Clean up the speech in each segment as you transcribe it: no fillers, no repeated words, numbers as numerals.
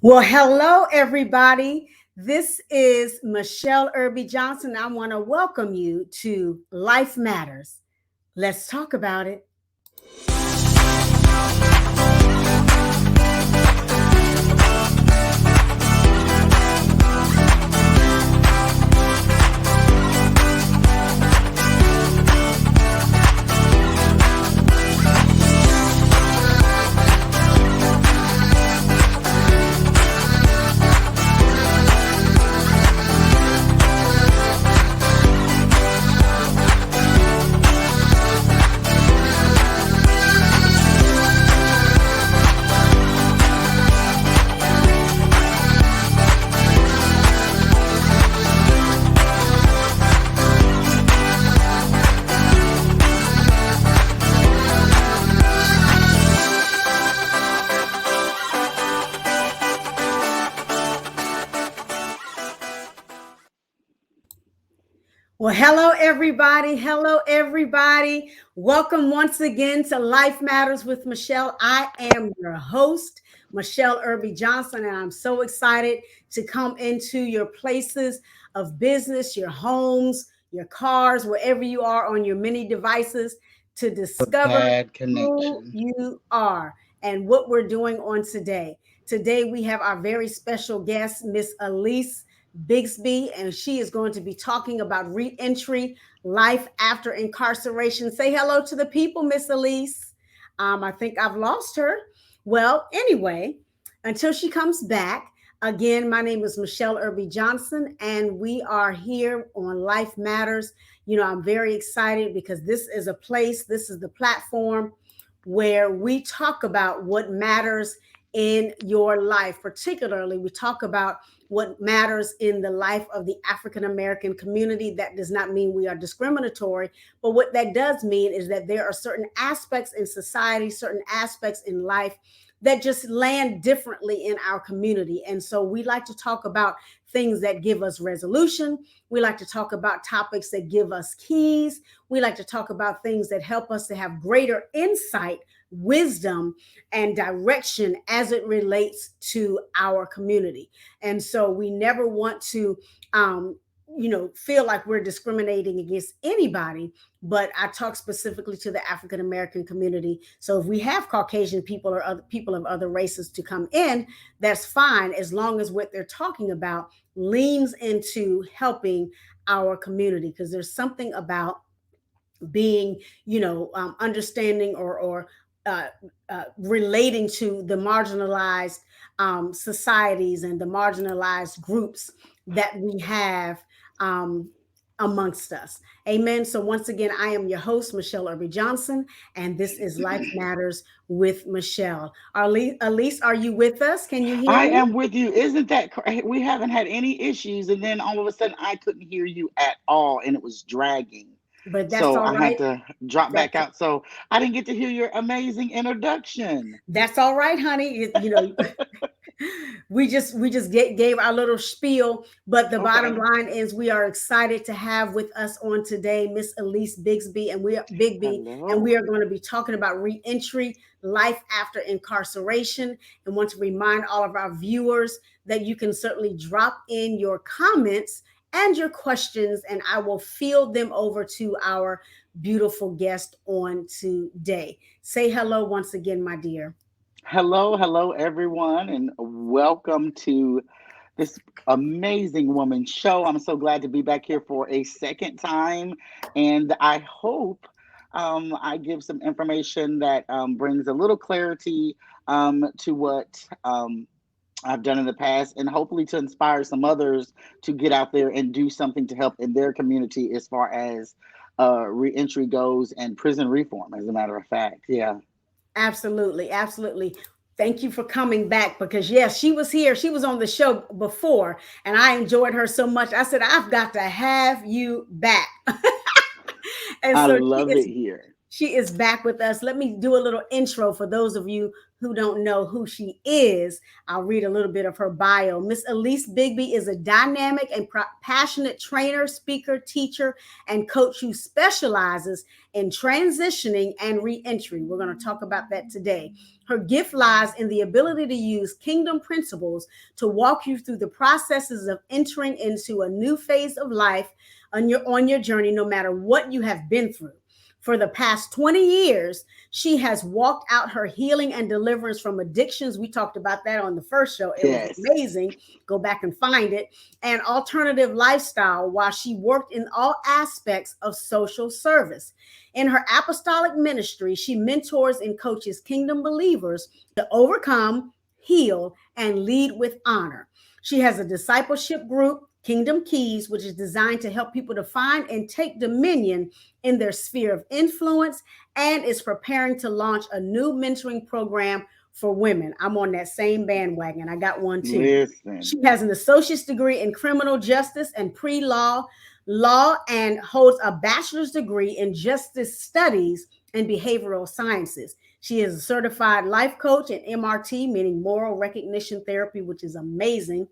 Well, hello, everybody. This is Michele Johnson. I want to welcome you to Life Matters. Let's talk about it. Well, hello, everybody. Hello, everybody. Welcome once again to Life Matters with Michele. I am your host, Michele Johnson, and I'm so excited to come into your places of business, your homes, your cars, wherever you are on your many devices to discover who you are and what we're doing on today. Today, we have our very special guest, Miss Alease Bigby, and she is going to be talking about re-entry, life after incarceration. Say hello to the people, Miss Alease. I think I've lost her. Well, anyway, until she comes back, again, my name is Michele Johnson, and we are here on Life Matters. You know, I'm very excited because this is a place, this is the platform where we talk about what matters in your life. Particularly, we talk about what matters in the life of the African American community. That does not mean we are discriminatory, but what that does mean is that there are certain aspects in society, certain aspects in life that just land differently in our community. And so we like to talk about things that give us resolution. We like to talk about topics that give us keys. We like to talk about things that help us to have greater insight, wisdom, and direction as it relates to our community. And so we never want to feel like we're discriminating against anybody, but I talk specifically to the African American community. So if we have Caucasian people or other people of other races to come in, that's fine, as long as what they're talking about leans into helping our community, because there's something about being, understanding or relating to the marginalized societies and the marginalized groups that we have amongst us. Amen. So once again, I am your host, Michele Johnson, and this is Life Matters with Michele. Alease, are you with us? Can you hear I me? am with you. Isn't that we haven't had any issues, and then all of a sudden I couldn't hear you at all, and it was dragging. But that's So all I had right. to drop back That's out. So I didn't get to hear your amazing introduction. that's all right, honey. We just gave our little spiel, but the bottom Okay. line is we are excited to have with us on today Miss Alease Bigby, and we are Bigby, and we Hello. are going to be talking about re-entry, life after incarceration, and want to remind all of our viewers that you can certainly drop in your comments and your questions, and I will field them over to our beautiful guest on today. Say hello once again, my dear. Hello, everyone, and welcome to this amazing woman show. I'm so glad to be back here for a second time, and I hope I give some information that brings a little clarity to what I've done in the past, and hopefully to inspire some others to get out there and do something to help in their community as far as reentry goes and prison reform, as a matter of fact. Yeah. Absolutely, absolutely. Thank you for coming back, because yes, she was here. She was on the show before, and I enjoyed her so much. I said, I've got to have you back. And I so love it here. she is back with us. Let me do a little intro for those of you who don't know who she is, I'll read a little bit of her bio. Miss Alease Bigby is a dynamic and passionate trainer, speaker, teacher, and coach who specializes in transitioning and reentry. We're going to talk about that today. Her gift lies in the ability to use kingdom principles to walk you through the processes of entering into a new phase of life on your journey, no matter what you have been through. For the past 20 years, she has walked out her healing and deliverance from addictions. We talked about that on the first show. It was Yes. amazing. Go back and find it. And alternative lifestyle while she worked in all aspects of social service. In her apostolic ministry, she mentors and coaches kingdom believers to overcome, heal, and lead with honor. She has a discipleship group, Kingdom Keys, which is designed to help people to find and take dominion in their sphere of influence, and is preparing to launch a new mentoring program for women. I'm on that same bandwagon. I got one too. Listen. She has an associate's degree in criminal justice and law, and holds a bachelor's degree in justice studies and behavioral sciences. She is a certified life coach and MRT, meaning moral recognition therapy, which is amazing.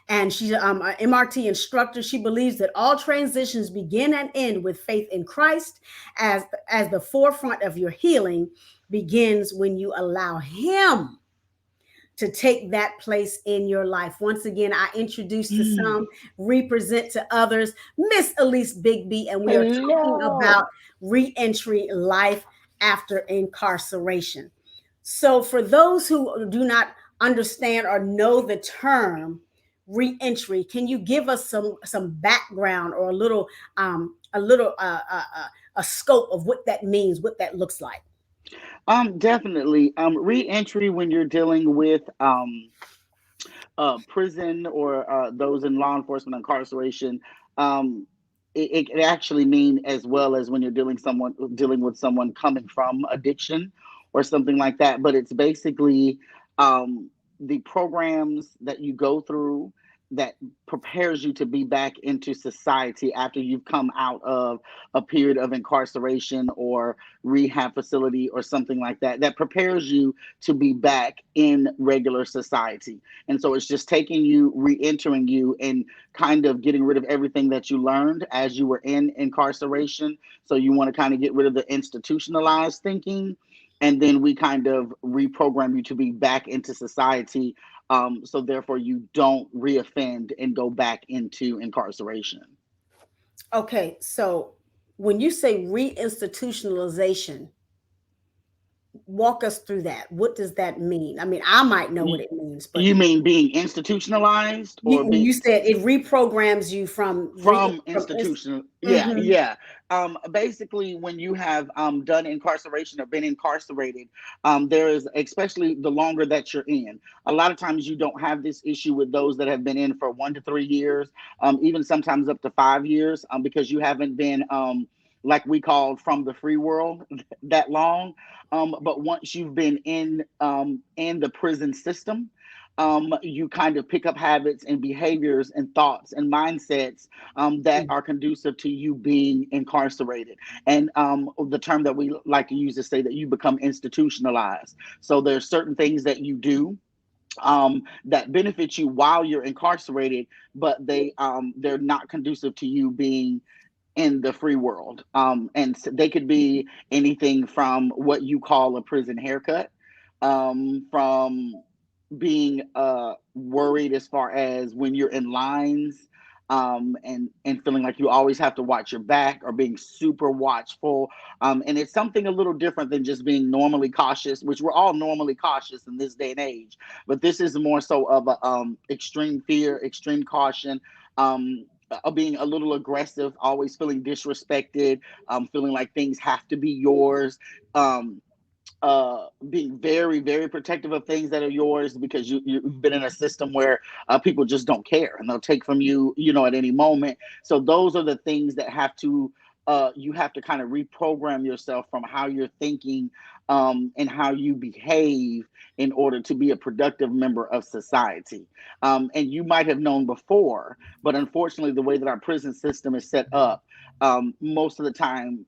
And she's an MRT instructor. She believes that all transitions begin and end with faith in Christ, as the forefront of your healing begins when you allow Him to take that place in your life. Once again, I introduce to some, represent to others, Miss Alease Bigby, and we are talking Hello. about reentry life after incarceration. So, for those who do not understand or know the term reentry, can you give us some background or a scope of what that means, what that looks like? Definitely. Re-entry when you're dealing with prison or those in law enforcement incarceration. Um, it can actually mean as well as when you're dealing with someone coming from addiction or something like that. But it's basically um, the programs that you go through that prepares you to be back into society after you've come out of a period of incarceration or rehab facility or something like that, that prepares you to be back in regular society. And so it's just taking you, re-entering you, and kind of getting rid of everything that you learned as you were in incarceration. So you want to kind of get rid of the institutionalized thinking. And then we kind of reprogram you to be back into society. So therefore, you don't reoffend and go back into incarceration. Okay, so when you say reinstitutionalization, walk us through that. What does that mean? I mean, I might know what You, it means, but you mean being institutionalized or you being said it reprograms you from from institutional? Yeah, Mhm. yeah. Basically, when you have done incarceration or been incarcerated, there is, especially the longer that you're in, a lot of times you don't have this issue with those that have been in for 1 to 3 years, even sometimes up to 5 years, because you haven't been like we called from the free world that long. But once you've been in the prison system, you kind of pick up habits and behaviors and thoughts and mindsets that are conducive to you being incarcerated. And the term that we like to use is say that you become institutionalized. So there's certain things that you do that benefit you while you're incarcerated, but they're not conducive to you being in the free world. And so they could be anything from what you call a prison haircut, from being worried as far as when you're in lines, and feeling like you always have to watch your back or being super watchful. And it's something a little different than just being normally cautious, which we're all normally cautious in this day and age. But this is more so of a extreme fear, extreme caution. Being a little aggressive, always feeling disrespected, feeling like things have to be yours, um, being very, very protective of things that are yours because you've been in a system where people just don't care and they'll take from you, at any moment. So those are the things that you have to kind of reprogram yourself from how you're thinking and how you behave in order to be a productive member of society. And you might have known before, but unfortunately, the way that our prison system is set up, most of the time,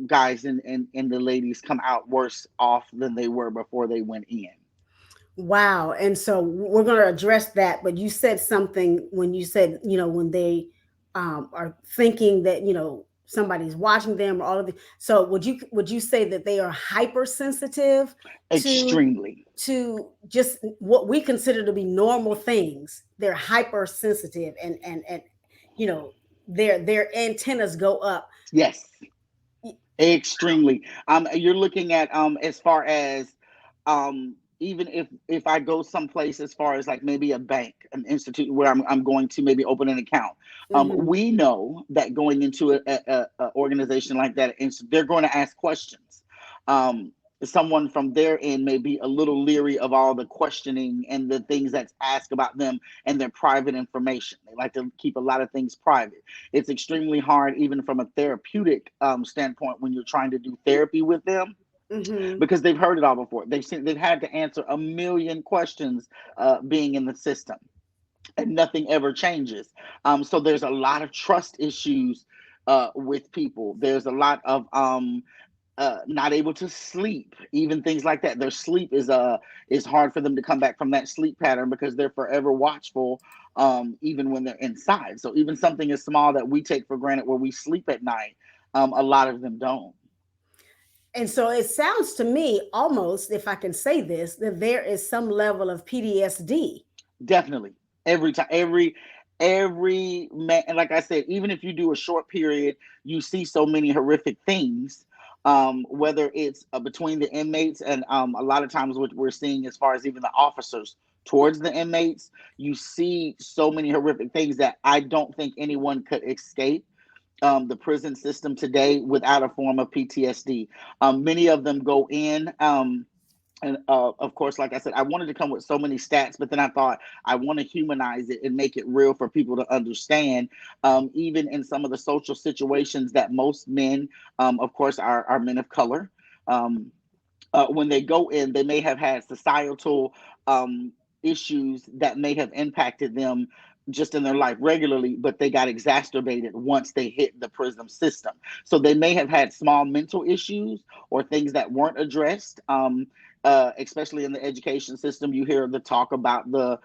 guys and the ladies come out worse off than they were before they went in. Wow. And so we're going to address that. But you said something when you said, when they are thinking that, somebody's watching them or all of the, so would you say that they are hypersensitive to Extremely. just what we consider to be normal things? They're hypersensitive and their antennas go up. Yes. Extremely. You're looking at as far as even if I go someplace as far as like maybe a bank, an institute where I'm going to maybe open an account. Hmm. We know that going into a organization like that, they're going to ask questions. Um, Someone from their end may be a little leery of all the questioning and the things that's asked about them and their private information. They like to keep a lot of things private. It's extremely hard, even from a therapeutic standpoint, when you're trying to do therapy with them, Hmm. because they've heard it all before. They've had to answer a million questions being in the system, and nothing ever changes. So there's a lot of trust issues with people. There's a lot of not able to sleep, even things like that. Their sleep is hard for them to come back from that sleep pattern because they're forever watchful, even when they're inside. So even something as small that we take for granted, where we sleep at night, a lot of them don't. And so it sounds to me almost, if I can say this, that there is some level of PTSD. Definitely. Every time, every man, and like I said, even if you do a short period, you see so many horrific things. Whether it's between the inmates, and a lot of times what we're seeing as far as even the officers towards the inmates, you see so many horrific things that I don't think anyone could escape the prison system today without a form of PTSD. Many of them go in. And of course, like I said, I wanted to come with so many stats, but then I thought I want to humanize it and make it real for people to understand. Even in some of the social situations that most men, of course, are men of color. Um, when they go in, they may have had societal issues that may have impacted them just in their life regularly, but they got exacerbated once they hit the prison system. So they may have had small mental issues or things that weren't addressed. Especially in the education system, you hear the talk about the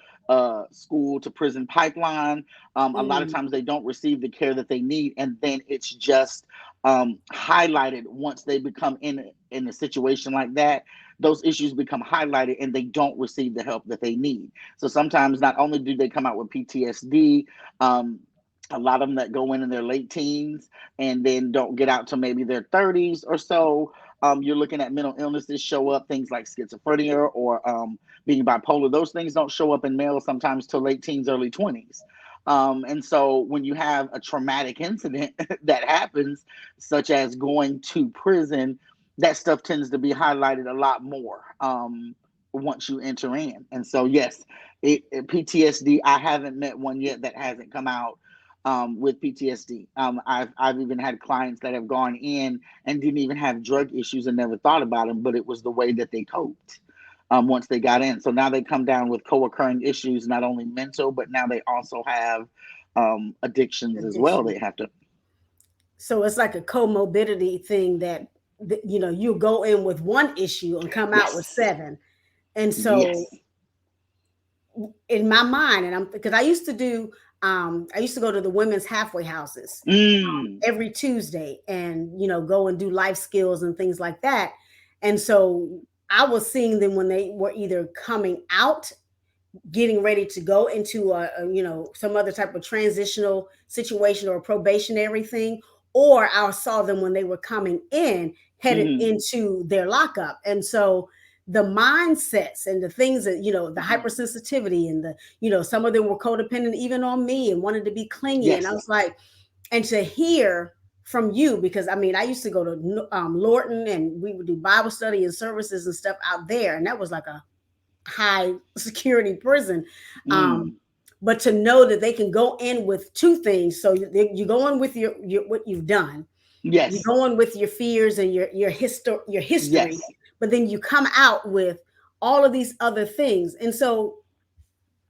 school to prison pipeline. A lot of Mm. times they don't receive the care that they need, and then it's just highlighted once they become in a situation like that. Those issues become highlighted, and they don't receive the help that they need. So sometimes not only do they come out with PTSD, um, a lot of them that go in their late teens and then don't get out to maybe their 30s or so. You're looking at mental illnesses show up, things like schizophrenia or being bipolar. Those things don't show up in males sometimes till late teens, early 20s. And so when you have a traumatic incident that happens, such as going to prison, that stuff tends to be highlighted a lot more once you enter in. And so, yes, PTSD, I haven't met one yet that hasn't come out with PTSD. I've even had clients that have gone in and didn't even have drug issues and never thought about them, but it was the way that they coped once they got in. So now they come down with co-occurring issues, not only mental, but now they also have addictions as well. Addiction. They have to. So it's like a comorbidity thing that you go in with one issue and come out with Yes. seven. And so Yes. in my mind, and I'm because I used to go to the women's halfway houses Mm. every Tuesday and go and do life skills and things like that. And so I was seeing them when they were either coming out, getting ready to go into some other type of transitional situation or a probationary thing, or I saw them when they were coming in, headed Mm-hmm. into their lockup. And so the mindsets and the things that the Mm-hmm. hypersensitivity and the some of them were codependent even on me and wanted to be clingy, and I Yes. was like, and to hear from you, because I mean I used to go to Lorton, and we would do Bible study and services and stuff out there, and that was like a high security prison. Um, Mm. but to know that they can go in with two things. So you go in with your what you've done. You Yes. go in with your fears and your history, Yes. but then you come out with all of these other things. And so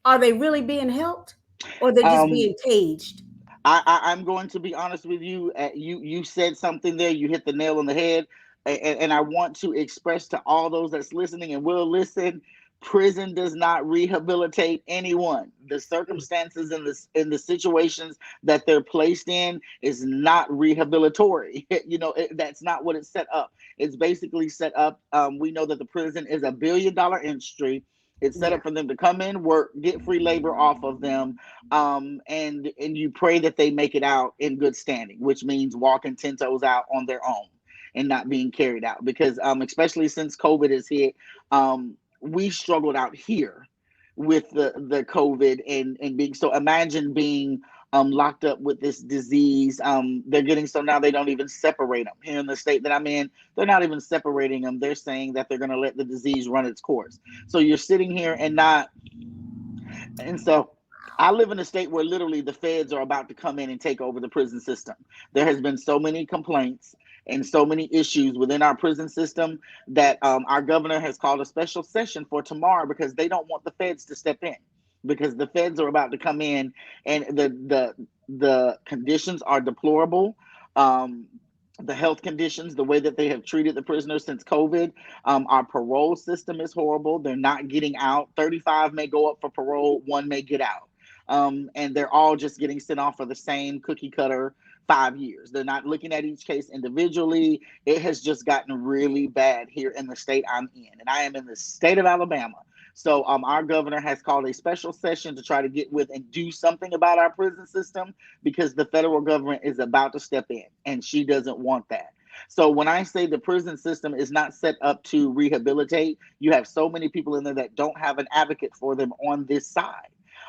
are they really being helped, or they're just Um, being caged? I'm going to be honest with you. You said something there. You hit the nail on the head, and I want to express to all those that's listening and will listen. Prison does not rehabilitate anyone. The circumstances and the situations that they're placed in is not rehabilitory. That's not what it's set up. It's basically set up. We know that the prison is $1 billion industry. It's set Yeah. up for them to come in, work, get free labor off of them, and you pray that they make it out in good standing, which means walking 10 toes out on their own and not being carried out. Because especially since COVID has hit, we struggled out here with the COVID and being so. Imagine being locked up with this disease. They're getting so now they don't even separate them here in the state that I'm in. They're not even separating them. They're saying that they're going to let the disease run its course. So you're sitting here and not and so I live in a state where literally the feds are about to come in and take over the prison system. There has been so many complaints and so many issues within our prison system that our governor has called a special session for tomorrow because they don't want the feds to step in because the feds are about to come in and the conditions are deplorable. Um, the health conditions, the way that they have treated the prisoners since COVID. Our parole system is horrible. They're not getting out. 35 may go up for parole, one may get out. And they're all just getting sent off for the same cookie cutter 5 years. They're not looking at each case individually. It has just gotten really bad here in the state I'm in. And I am in the state of Alabama. So our governor has called a special session to try to get with and do something about our prison system because the federal government is about to step in and she doesn't want that. So when I say the prison system is not set up to rehabilitate, you have so many people in there that don't have an advocate for them on this side.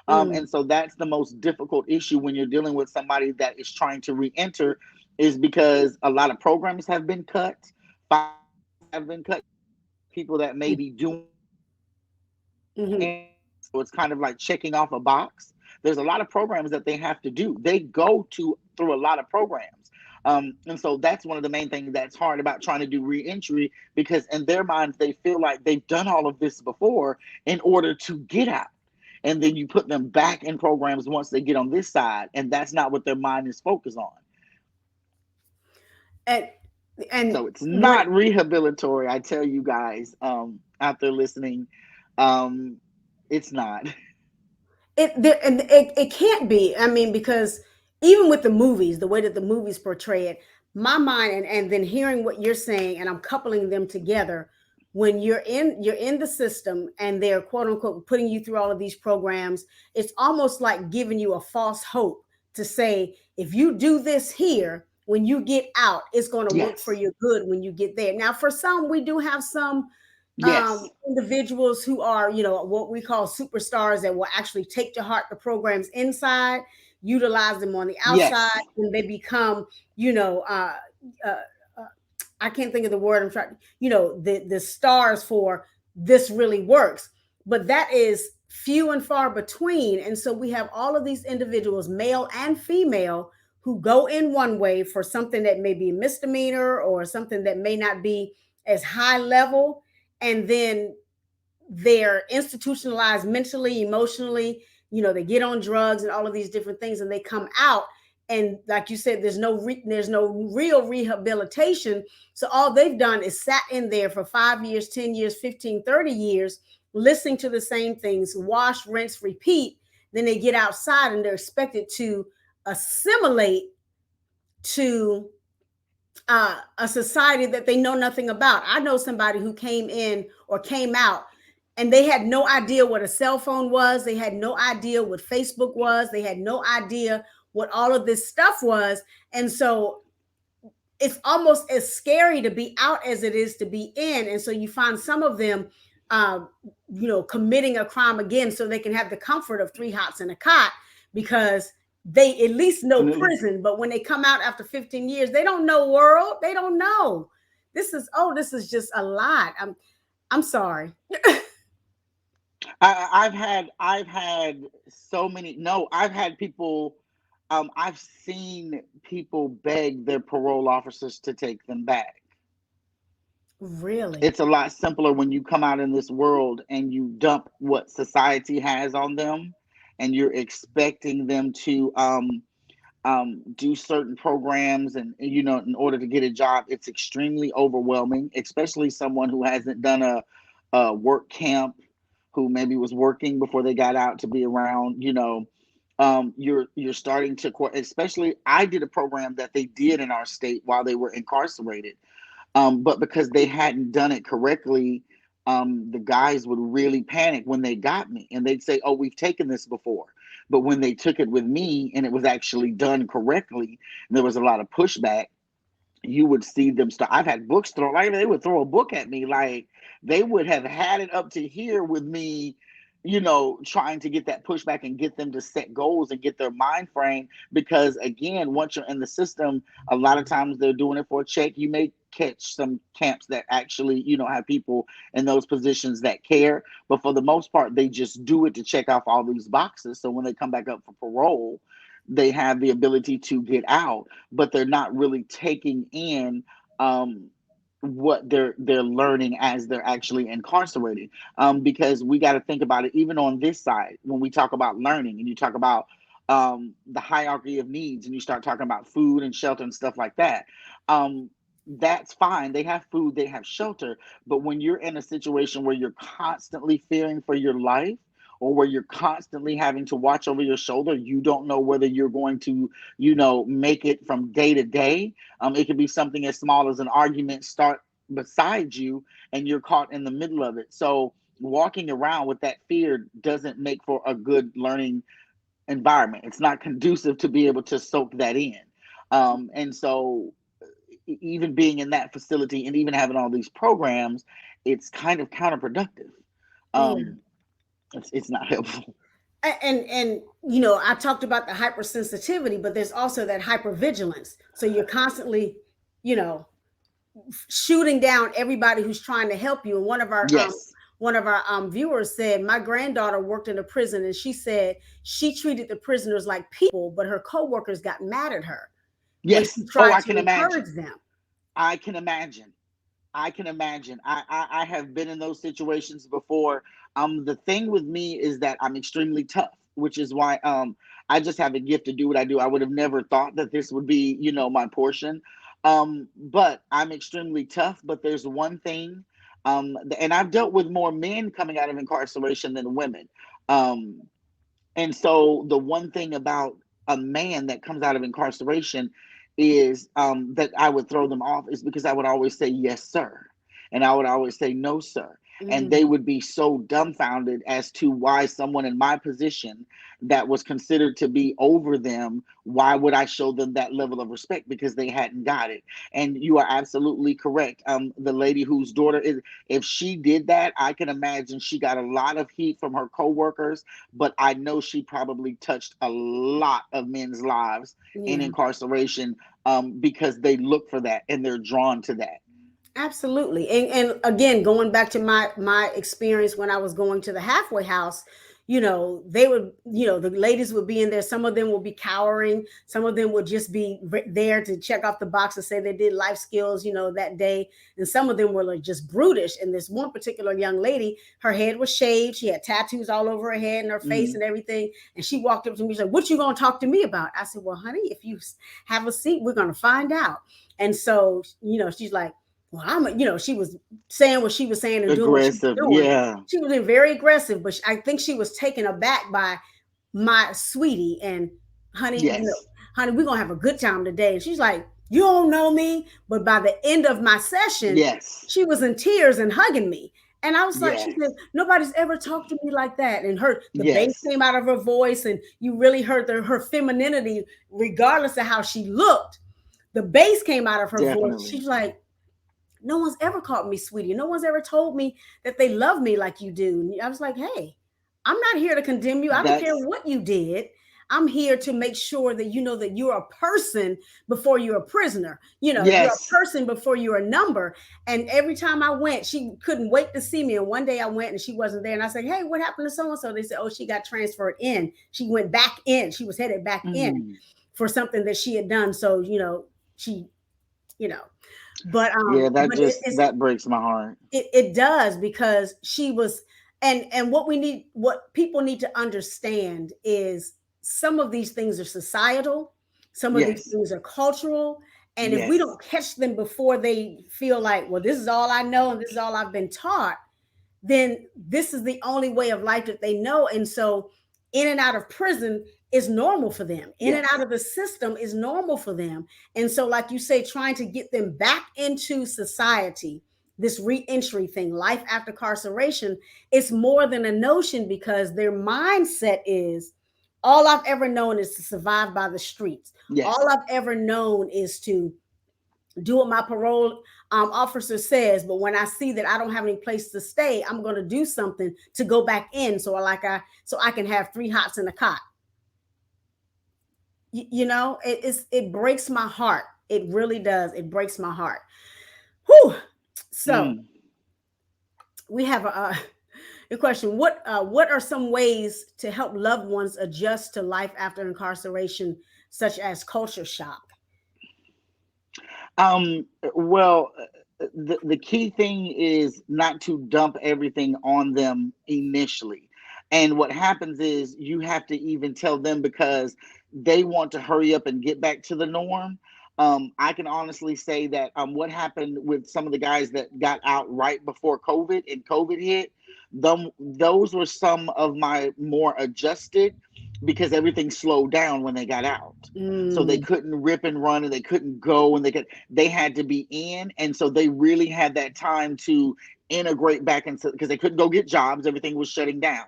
Mm. And so that's the most difficult issue when you're dealing with somebody that is trying to re-enter is because a lot of programs have been cut, finances have been cut. You have people that may be doing Mm-hmm. so it's kind of like checking off a box. There's a lot of programs that they have to do. They go to through a lot of programs. And so that's one of the main things that's hard about trying to do reentry because in their minds they feel like they've done all of this before in order to get out. And then you put them back in programs once they get on this side, and that's not what their mind is focused on. And and So it's what not rehabilitory. I tell you guys out there listening, um, it's not. it can't be. I mean, because even with the movies, the way that the movies portray it, my mind, and then hearing what you're saying, and I'm coupling them together. When you're in the system and they're quote unquote putting you through all of these programs, it's almost like giving you a false hope to say if you do this here, when you get out, it's going to work for Yes. your good when you get there. Now, for some, we do have some Yes. individuals who are, what we call superstars that will actually take to heart the programs inside, utilize them on the outside, Yes. and they become, you know, uh, uh, I can't think of the word I'm trying, the stars for this really works. But that is few and far between. And so we have all of these individuals, male and female, who go in one way for something that may be a misdemeanor or something that may not be as high level, and then they're institutionalized mentally, emotionally. They get on drugs and all of these different things, and they come out. And like you said, there's no real rehabilitation. So all they've done is sat in there for 5 years, 10 years, 15, 30 years, listening to the same things, wash, rinse, repeat. Then they get outside and they're expected to assimilate to a society that they know nothing about. I know somebody who came in or came out and they had no idea what a cell phone was. They had no idea what Facebook was. They had no idea what all of this stuff was. And so it's almost as scary to be out as it is to be in. And so you find some of them, uh, committing a crime again so they can have the comfort of three hots and a cot because they at least know Definitely. prison. But when they come out after 15 years, they don't know world. They don't know. This is just a lot. I'm sorry. I've had so many. No, I've had people. I've seen people beg their parole officers to take them back. Really? It's a lot simpler when you come out in this world and you dump what society has on them, and you're expecting them to do certain programs, and in order to get a job. It's extremely overwhelming, especially someone who hasn't done a work camp, who maybe was working before they got out to be around. You're starting to, especially, I did a program that they did in our state while they were incarcerated, but because they hadn't done it correctly, the guys would really panic when they got me, and they'd say, "Oh, we've taken this before." But when they took it with me and it was actually done correctly, and there was a lot of pushback, you would see them start. I've had books thrown, like they would throw a book at me, like they would have had it up to here with me, trying to get that pushback and get them to set goals and get their mind frame. Because again, once you're in the system, a lot of times they're doing it for a check. You may catch some camps that actually, have people in those positions that care, but for the most part, they just do it to check off all these boxes. So when they come back up for parole, they have the ability to get out, but they're not really taking in um, what they're learning as they're actually incarcerated. Because we got to think about it, even on this side, when we talk about learning and you talk about the hierarchy of needs, and you start talking about food and shelter and stuff like that. Um, that's fine. They have food, they have shelter, but when you're in a situation where you're constantly fearing for your life, or where you're constantly having to watch over your shoulder, you don't know whether you're going to, make it from day to day. It could be something as small as an argument start beside you, and you're caught in the middle of it. So walking around with that fear doesn't make for a good learning environment. It's not conducive to be able to soak that in. And so even being in that facility and even having all these programs, it's kind of counterproductive. Yeah. Um, it's not helpful. And I talked about the hypersensitivity, but there's also that hypervigilance. So you're constantly, you know, shooting down everybody who's trying to help you. And Yes. one of our viewers said, my granddaughter worked in a prison, and she said she treated the prisoners like people, but her coworkers got mad at her when Yes. she Oh, tried I to can imagine. encourage them. I can imagine. I can imagine. I have been in those situations before. The thing with me is that I'm extremely tough, which is why I just have a gift to do what I do. I would have never thought that this would be, my portion. But I'm extremely tough. But there's one thing, and I've dealt with more men coming out of incarceration than women. Um, and so the one thing about a man that comes out of incarceration is, that I would throw them off, is because I would always say yes, sir. And I would always say no, sir. And they Mm, would be so dumbfounded as to why someone in my position that was considered to be over them, why would I show them that level of respect? Because they hadn't got it. And you are absolutely correct. The lady whose daughter is, if she did that, I can imagine she got a lot of heat from her coworkers, but I know she probably touched a lot of men's lives in yeah. incarceration, because they look for that and they're drawn to that. Absolutely. And again, going back to my experience when I was going to the halfway house, they would, the ladies would be in there. Some of them will be cowering. Some of them would just be there to check off the box and say they did life skills, that day. And some of them were like just brutish. And this one particular young lady, her head was shaved. She had tattoos all over her head and her face Mm-hmm. and everything. And she walked up to me, she's like, "What you gonna talk to me about?" I said, "Well, honey, if you have a seat, we're gonna find out." And so, she's like, well, she was saying what she was saying and doing what she was Aggressive, doing. yeah. She was being very aggressive, but I think she was taken aback by my sweetie and honey, Yes, honey, we're gonna have a good time today. And she's like, "You don't know me." But by the end of my session, yes, she was in tears and hugging me. And I was like, she said, yes, "Nobody's ever talked to me like that." And the bass yes, came out of her voice, and you really heard her femininity, regardless of how she looked. The bass came out of her voice. definitely. She's like, "No one's ever called me sweetie. No one's ever told me that they love me like you do." And I was like, "Hey, I'm not here to condemn you. I don't care That's, what you did. I'm here to make sure that you know that you're a person before you're a prisoner. You're a yes. person before you're a number." And every time I went, she couldn't wait to see me. And one day I went and she wasn't there. And I said, "Hey, what happened to so and so?" They said, "Oh, she got transferred in. She went back in. She was headed back in Mhm. for something that she had done." So, she, you know, Yeah, that but just that breaks my heart. it does, because she was, and what we need, what people need to understand is some of these things are societal, some of these Yes. things are cultural, and if we Yes. don't catch them before they feel like, well, this is all I know and this is all I've been taught, then this is the only way of life that they know. And so in and out of prison is normal for them. In and out Yes. of the system is normal for them. And so, like you say, trying to get them back into society, this reentry thing, life after incarceration, it's more than a notion, because their mindset is, all I've ever known is to survive by the streets. All Yes. I've ever known is to do what my parole officer says. But when I see that I don't have any place to stay, I'm going to do something to go back in, so I can have three hots in a cot. It breaks my heart. It really does. It breaks my heart. Whew. So Mm. we have a question. What are some ways to help loved ones adjust to life after incarceration, such as culture shock? Well, the key thing is not to dump everything on them initially. And what happens is you have to even tell them because they want to hurry up and get back to the norm. I can honestly say that what happened with some of the guys that got out right before COVID and COVID hit, those were some of my more adjusted because everything slowed down when they got out. So they Mm, couldn't rip and run and they couldn't go and they had to be in, and so they really had that time to integrate back into, because they couldn't go get jobs, everything was shutting down.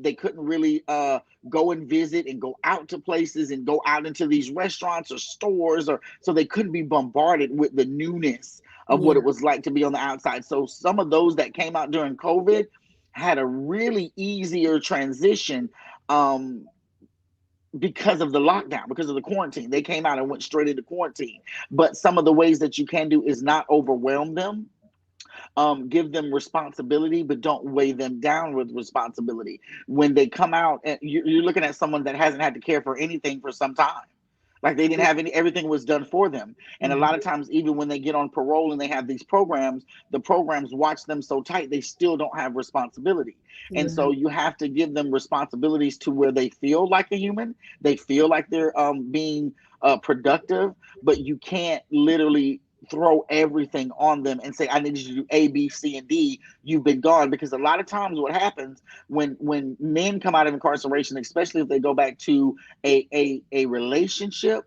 They couldn't really go and visit and go out to places and go out into these restaurants or stores, or so they couldn't be bombarded with the newness of what yeah, it was like to be on the outside. So some of those that came out during COVID had a really easier transition, um, because of the lockdown, because of the quarantine. They came out and went straight into quarantine. But some of the ways that you can do is not overwhelm them. Give them responsibility, but don't weigh them down with responsibility. When they come out, and you're looking at someone that hasn't had to care for anything for some time. Like they didn't have any, everything was done for them. And a lot of mhm, times, even when they get on parole and they have these programs, the programs watch them so tight, they still don't have responsibility. And yeah, so you have to give them responsibilities to where they feel like a human, they feel like they're being productive, but you can't literally throw everything on them and say, I need you to do A, B, C, and D. You've been gone. Because a lot of times what happens when men come out of incarceration, especially if they go back to a relationship,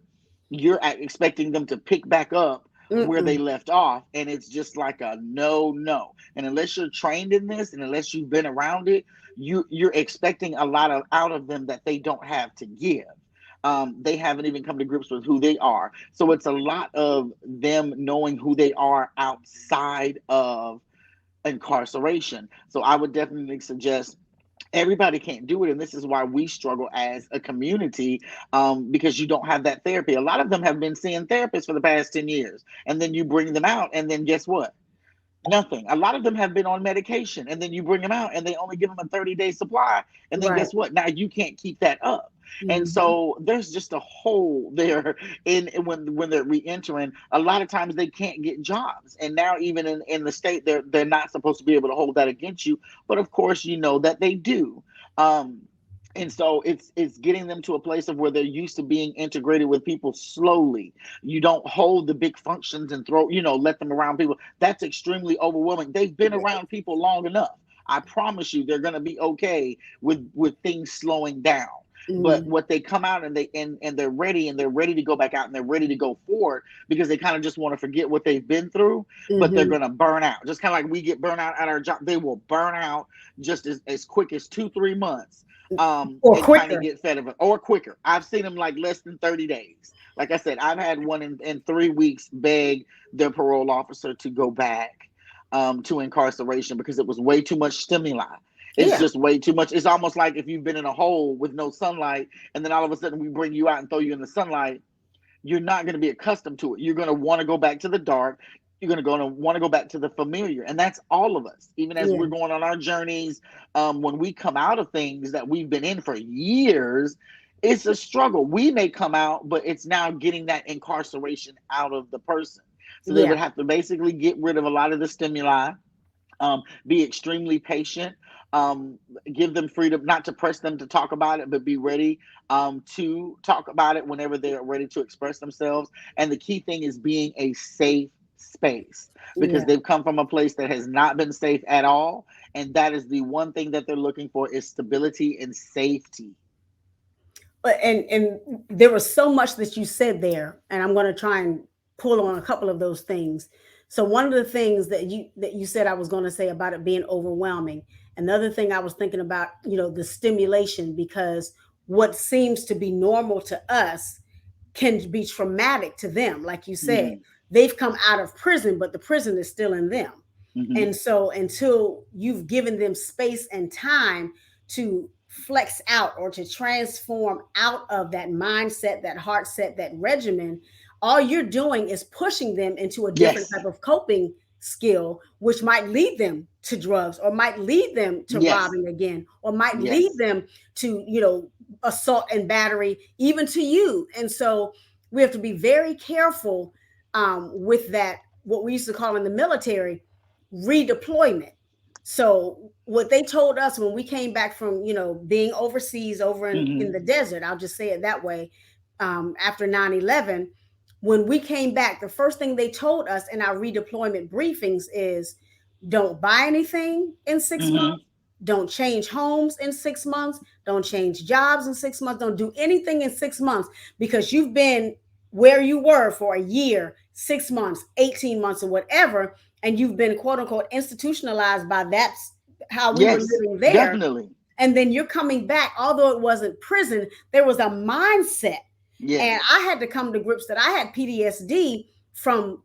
you're expecting them to pick back up where they mm-mm, left off, and it's just like a no, no. And unless you're trained in this and unless you've been around it, you're expecting a lot of out of them that they don't have to give. They haven't even come to grips with who they are, so it's a lot of them knowing who they are outside of incarceration. So I would definitely suggest, everybody can't do it, and this is why we struggle as a community, because you don't have that therapy. A lot of them have been seeing therapists for the past 10 years, and then you bring them out, and then guess what? Nothing. A lot of them have been on medication, and then you bring them out, and they only give them a 30-day supply, and then right, guess what? Now you can't keep that up. And mhm, so there's just a hole there in when they're re-entering. A lot of times they can't get jobs, and now even in the state, they're not supposed to be able to hold that against you, but of course you know that they do. Um, and so it's getting them to a place of where they're used to being integrated with people slowly. You don't hold the big functions and throw, let them around people. That's extremely overwhelming. They've been around people long enough. I promise you they're going to be okay with things slowing down. But mm, what they come out and they're ready to go back out and they're ready to go forward, because they kind of just want to forget what they've been through, but they're mhm, going to burn out. Just kind of like we get burnt out at our job, they will burn out just as quick as 2-3 months, or and kind of quicker. get fed of it, or quicker. I've seen them like less than 30 days. Like I said, I've had one in 3 weeks beg their parole officer to go back, to incarceration, because it was way too much stimuli. It's Yeah, just way too much. It's almost like if you've been in a hole with no sunlight, and then all of a sudden we bring you out and throw you in the sunlight, you're not going to be accustomed to it. You're going to want to go back to the dark. You're going to want to go back to the familiar. And that's all of us. Even as yeah, we're going on our journeys, when we come out of things that we've been in for years, it's a struggle. We may come out, but it's now getting that incarceration out of the person. So they Yeah. would have to basically get rid of a lot of the stimuli, be extremely patient, um, give them freedom, not to press them to talk about it, but be ready to talk about it whenever they're ready to express themselves. And the key thing is being a safe space, because Yeah. they've come from a place that has not been safe at all. And that is the one thing that they're looking for, is stability and safety. And there was so much that you said there, and I'm going to try and pull on a couple of those things. So one of the things that you said I was going to say about it being overwhelming. Another thing I was thinking about, the stimulation, because what seems to be normal to us can be traumatic to them. Like you said, Mm-hmm. they've come out of prison, but the prison is still in them. Mm-hmm. And so until you've given them space and time to flex out or to transform out of that mindset, that heart set, that regimen, all you're doing is pushing them into a different Yes. type of coping skill, which might lead them to drugs, or might lead them to Yes. robbing again, or might lead Yes. them to, assault and battery, even to you. And so we have to be very careful with that, what we used to call in the military, redeployment. So what they told us when we came back from, being overseas, over in Mm-hmm. the desert, I'll just say it that way, after 9/11, when we came back, the first thing they told us in our redeployment briefings is, don't buy anything in 6 months. Mm-hmm. Don't change homes in 6 months. Don't change jobs in 6 months. Don't do anything in 6 months, because you've been where you were for a year, 6 months, 18 months, or whatever. And you've been, quote unquote, institutionalized by that's how we were Yes. living there. Definitely. And then you're coming back, although it wasn't prison, there was a mindset. And Yes. I had to come to grips that I had PTSD from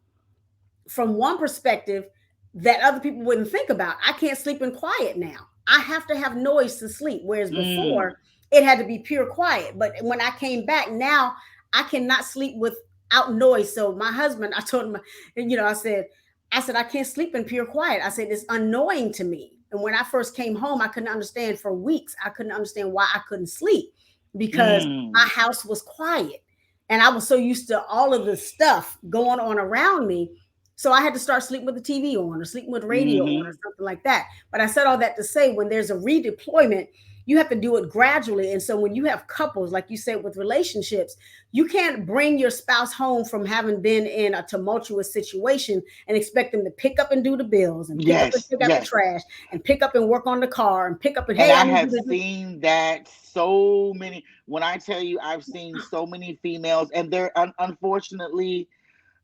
one perspective that other people wouldn't think about. I can't sleep in quiet now. I have to have noise to sleep. Whereas Mm. before, it had to be pure quiet. But when I came back, now I cannot sleep without noise. So my husband, I told him, I said, I can't sleep in pure quiet. I said, it's annoying to me. And when I first came home, I couldn't understand for weeks. I couldn't understand why I couldn't sleep, because Mm. my house was quiet. And I was so used to all of the stuff going on around me. So I had to start sleeping with the TV on, or sleeping with the radio on, or Mm-hmm. something like that. But I said all that to say, when there's a redeployment, you have to do it gradually. And so when you have couples, like you said, with relationships, you can't bring your spouse home from having been in a tumultuous situation and expect them to pick up and do the bills, and pick up and Yes. pick out the Yes. trash, and pick up and work on the car, and pick up and, And hey, I I need you have to do. seen that so many. When I tell you, I've seen so many females, and they're unfortunately,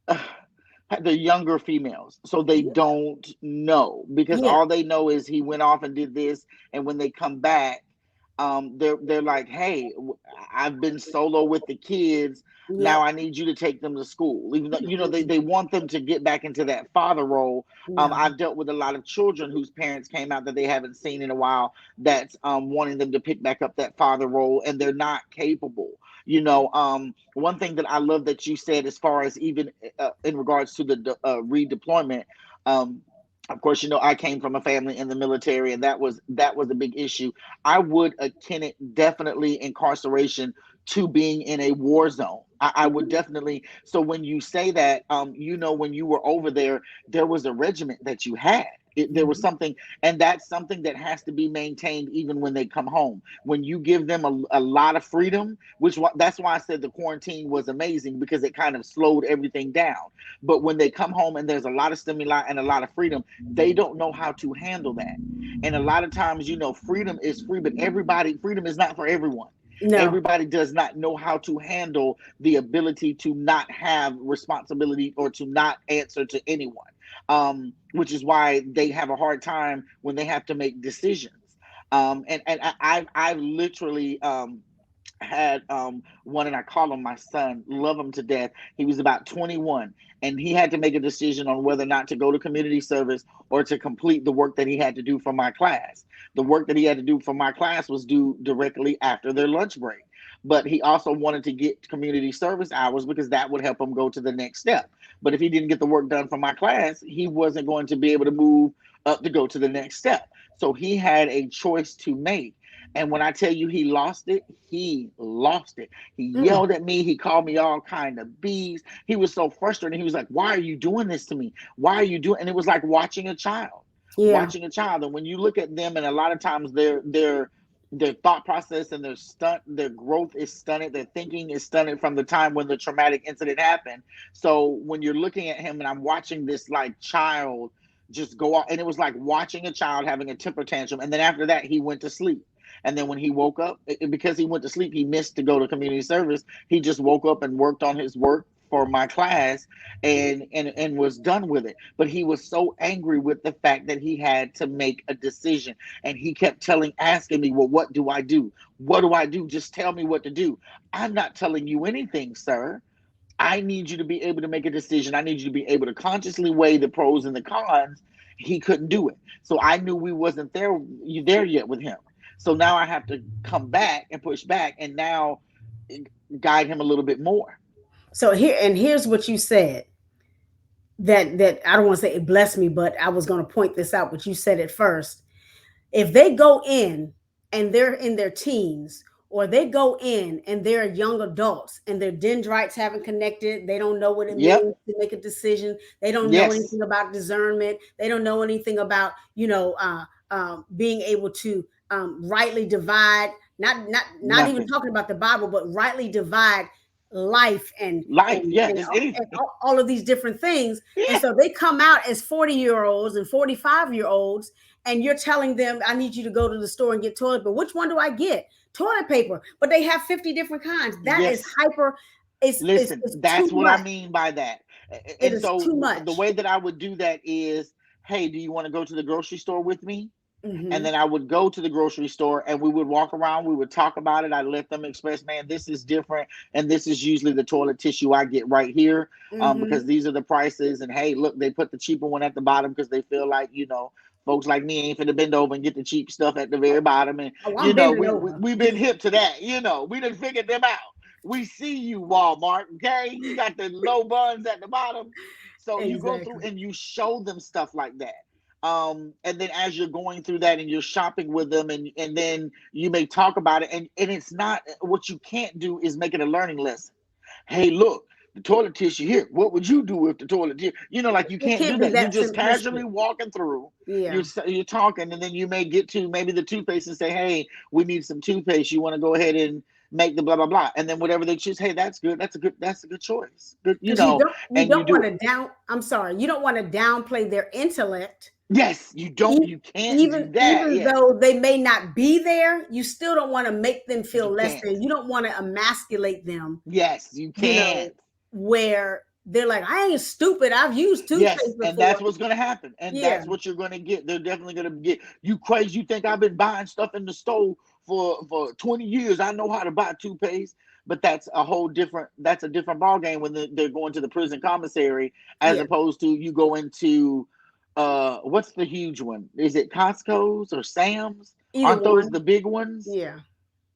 uh, they're younger females, so they don't know, because Yeah, all they know is he went off and did this, and when they come back, they're like, "Hey, I've been solo with the kids. yeah, Now I need you to take them to school." Even though they want them to get back into that father role. no, I've dealt with a lot of children whose parents came out that they haven't seen in a while. That's wanting them to pick back up that father role, and they're not capable. One thing that I love that you said, as far as even in regards to the redeployment. Um, of course, I came from a family in the military, and that was a big issue. I would akin it definitely incarceration to being in a war zone. I would definitely. So when you say that, when you were over there, there was a regiment that you had. There was mhm, something, and that's something that has to be maintained even when they come home. When you give them a lot of freedom, that's why I said the quarantine was amazing, because it kind of slowed everything down. But when they come home and there's a lot of stimuli and a lot of freedom, they don't know how to handle that. And a lot of times, freedom is free, but freedom is not for everyone. no, Everybody does not know how to handle the ability to not have responsibility or to not answer to anyone, which is why they have a hard time when they have to make decisions. I've literally had one, and I call him my son, love him to death. He was about 21, and he had to make a decision on whether or not to go to community service or to complete the work that he had to do for my class. The work that he had to do for my class was due directly after their lunch break. But he also wanted to get community service hours, because that would help him go to the next step. But if he didn't get the work done for my class, he wasn't going to be able to move up to go to the next step. So he had a choice to make. And when I tell you he lost it, he lost it. He Mm, yelled at me. He called me all kind of bees. He was so frustrated. He was like, "Why are you doing this to me? Why are you doing?" And it was like watching a child, yeah. watching a child. And when you look at them, and a lot of times their thought process and their growth is stunted. Their thinking is stunted from the time when the traumatic incident happened. So when you're looking at him, and I'm watching this like child just go off, and it was like watching a child having a temper tantrum. And then after that, he went to sleep. And then when he woke up, because he went to sleep, he missed to go to community service. He just woke up and worked on his work for my class, and was done with it. But he was so angry with the fact that he had to make a decision, and he kept asking me, "Well, what do I do? What do I do? Just tell me what to do." I'm not telling you anything, sir. I need you to be able to make a decision. I need you to be able to consciously weigh the pros and the cons. He couldn't do it. So I knew we wasn't there yet with him. So now I have to come back and push back, and now guide him a little bit more. So here's what you said, that I don't want to say it blessed me, but I was going to point this out, but you said it first. If they go in and they're in their teens, or they go in and they're young adults and their dendrites haven't connected, they don't know what it Yep. means to make a decision, they don't know Yes. anything about discernment, they don't know anything about, being able to rightly divide, not even Nothing. talking about the Bible, but rightly divide life and Life. and Yeah. and, Just anything. and all of these different things. And Yeah. so they come out as 40-year-olds and 45-year-olds, and you're telling them, I need you to go to the store and get toilet paper. Which one do I get? Toilet paper. But they have 50 different kinds. That is Yes. hyper. Listen, It's too that's what I much. mean by that. It And is so too the much. way that I would do that is, hey, do you want to go to the grocery store with me? And Hmm. then I would go to the grocery store, and we would walk around. We would talk about it. I let them express, man, this is different, and this is usually the toilet tissue I get right here, because Hmm. these are the prices. And hey, look, they put the cheaper one at the bottom because they feel like folks like me ain't finna bend over and get the cheap stuff at the very bottom. And Oh, I'm bending over. we've been hip to that. We done figured them out. We see you, Walmart. Okay, you got the low buns at the bottom. So you go through Exactly. and you show them stuff like that. And then as you're going through that and you're shopping with them, and then you may talk about it, and it's not, what you can't do is make it a learning lesson. Hey, look, the toilet tissue here, what would you do if the toilet tissue, like, you It can't do can't be that. You're that just casually simplistic. walking through. Yeah. You're talking, and then you may get to maybe the toothpaste and say, hey, we need some toothpaste, you want to go ahead and make the blah blah blah, and then whatever they choose, hey, that's good, that's a good choice, good, Because you and you don't do want it. to I'm sorry, you don't want to downplay their intellect. Yes, E- you can't do that. even Yes, though they may not be there, you still don't want to make them feel you less can't. than. You don't want to emasculate them, Yes, you you can't. know, where they're like, I ain't stupid. I've used Yes, toothpaste and before. that's what's going to happen. And Yeah, that's what you're going to get. They're definitely going to get, you crazy. You think I've been buying stuff in the store for 20 years. I know how to buy toothpaste. But that's a different ball game when they're going to the prison commissary, as yeah. opposed to you go into, what's the huge one? Is it Costco's or Sam's? Either Aren't those one. the big ones? Yeah.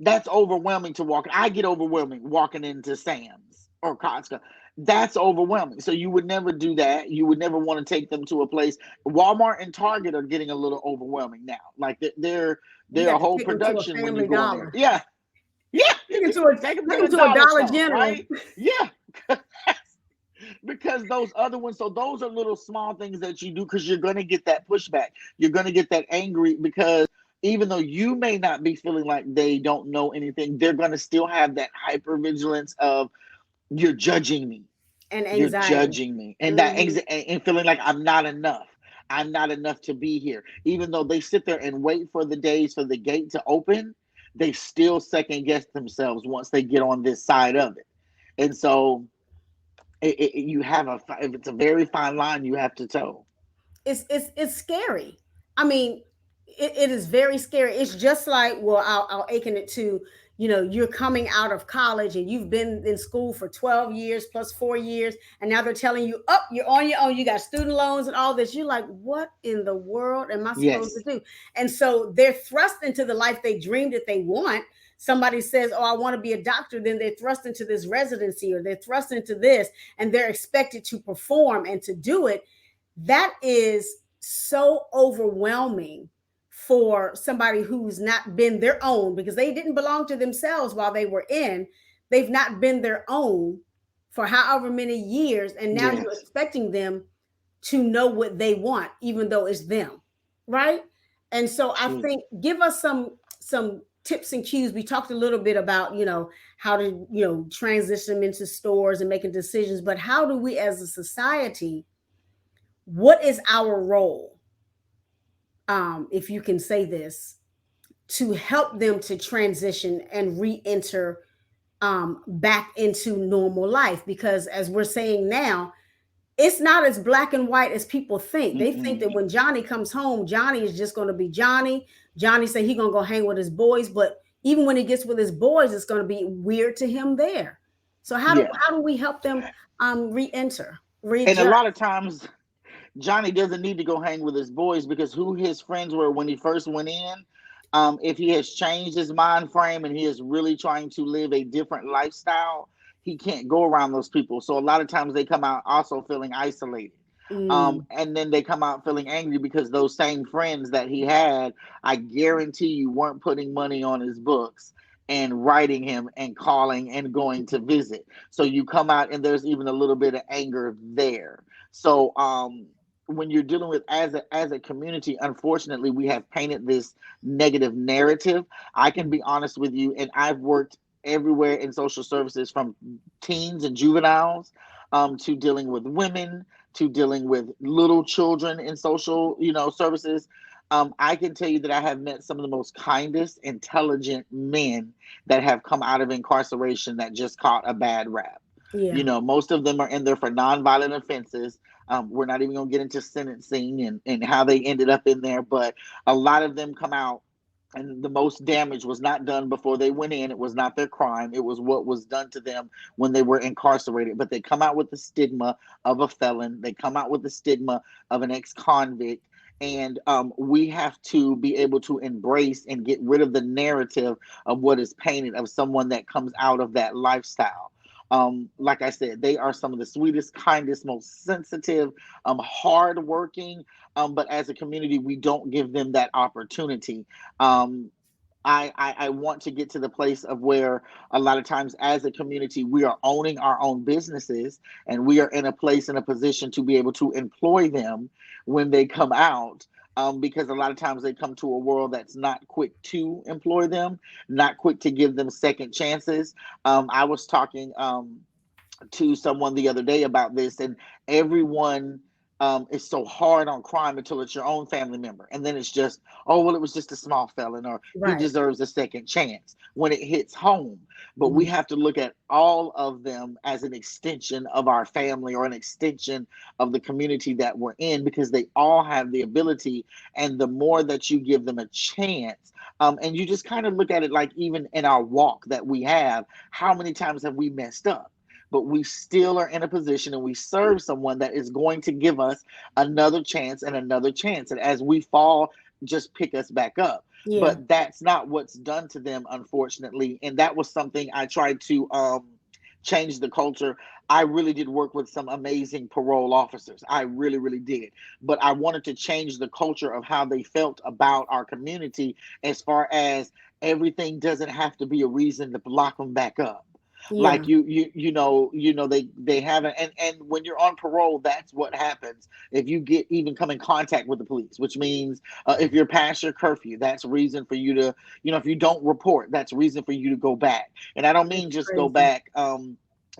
That's overwhelming to walk. I get overwhelming walking into Sam's or Costco. That's overwhelming. So you would never do that. You would never want to take them to a place. Walmart and Target are getting a little overwhelming now. Like You they're a got to whole take them to a production when you Family go in there. Dollar. Yeah, yeah. Take them Take to them the to a dollar Dollar store, General. right? Yeah. Because those other ones, so those are little small things that you do, because you're going to get that pushback. You're going to get that angry, because even though you may not be feeling like they don't know anything, they're going to still have that hyper vigilance of, you're judging me, And you're anxiety. judging me, and that Hmm. and feeling like I'm not enough. I'm not enough to be here. Even though they sit there and wait for the days for the gate to open, they still second guess themselves once they get on this side of it. And so you have it's a very fine line you have to toe. It's scary. I mean, it is very scary. It's just like, well, I'll akin it to, you're coming out of college and you've been in school for 12 years plus 4 years, and now they're telling you, oh, you're on your own, you got student loans and all this. You're like, what in the world am I supposed to Yes. do? And so they're thrust into the life they dreamed that they want. Somebody says, oh, I want to be a doctor, then they're thrust into this residency, or they're thrust into this, and they're expected to perform and to do it. That is so overwhelming for somebody who's not been their own, because they didn't belong to themselves while they were in. They've not been their own for however many years, and now you're Yes. expecting them to know what they want, even though it's them, right? And so I Jeez. think, give us some tips and cues. We talked a little bit about, how to, transition them into stores and making decisions, but how do we as a society, what is our role, if you can say this, to help them to transition and re-enter, back into normal life? Because as we're saying now, it's not as black and white as people think. They think Mm-mm. that when Johnny comes home, Johnny is just going to be Johnny. Johnny say he going to go hang with his boys, but even when he gets with his boys, it's going to be weird to him there. So how do Yeah. how do we help them re-enter, And a readjust? lot of times Johnny doesn't need to go hang with his boys because who his friends were when he first went in, if he has changed his mind frame and he is really trying to live a different lifestyle, he can't go around those people. So a lot of times they come out also feeling isolated. Mm, And then they come out feeling angry because those same friends that he had, I guarantee you, weren't putting money on his books and writing him and calling and going to visit. So you come out and there's even a little bit of anger there. So when you're dealing with as a community, unfortunately, we have painted this negative narrative. I can be honest with you, and I've worked everywhere in social services from teens and juveniles to dealing with women to dealing with little children in social services. I can tell you that I have met some of the most kindest, intelligent men that have come out of incarceration that just caught a bad rap. yeah, Most of them are in there for nonviolent offenses. We're not even going to get into sentencing and how they ended up in there, but a lot of them come out and the most damage was not done before they went in. It was not their crime. It was what was done to them when they were incarcerated. But they come out with the stigma of a felon. They come out with the stigma of an ex-convict. And we have to be able to embrace and get rid of the narrative of what is painted of someone that comes out of that lifestyle. Like I said, they are some of the sweetest, kindest, most sensitive, hardworking. But as a community, we don't give them that opportunity. Um, I want to get to the place of where a lot of times as a community we are owning our own businesses and we are in a place in a position to be able to employ them when they come out, because a lot of times they come to a world that's not quick to employ them, not quick to give them second chances. I was talking to someone the other day about this, and everyone is so hard on crime until it's your own family member, and then it's just, oh well, it was just a small felon, or he right. deserves a second chance when it hits home. But we Mhm. have to look at all of them as an extension of our family or an extension of the community that we're in, because they all have the ability, and the more that you give them a chance. And you just kind of look at it like even in our walk that we have, how many times have we messed up? But we still are in a position and we serve someone that is going to give us another chance and another chance. And as we fall, just pick us back up. Yeah, But that's not what's done to them, unfortunately. And that was something I tried to change the culture. I really did work with some amazing parole officers. I really, really did. But I wanted to change the culture of how they felt about our community, as far as everything doesn't have to be a reason to lock them back up. yeah, Like they haven't, and when you're on parole, that's what happens. If you get even come in contact with the police, which means if you're past your curfew, that's reason for you to, if you don't report, that's reason for you to go back. And I don't mean it's just go crazy. back.